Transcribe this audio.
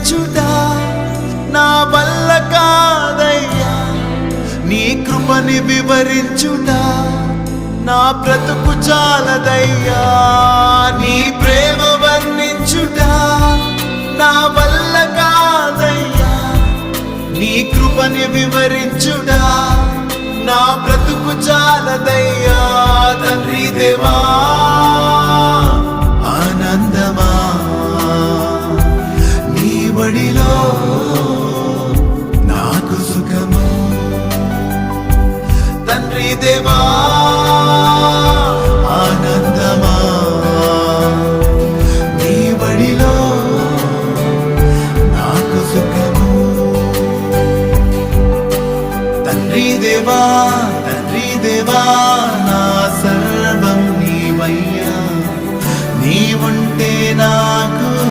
వర్ణించుట నా వల్ల కాదయ్యా, నీ కృపని వివరించుట నా బ్రతుకు చాలదయ్యా. నీ ప్రేమ వర్ణించుట నా వల్ల కాదయ్యా, నీ కృపని వివరించుట నా బ్రతుకు చాలదయ్యా. తండ్రి దేవా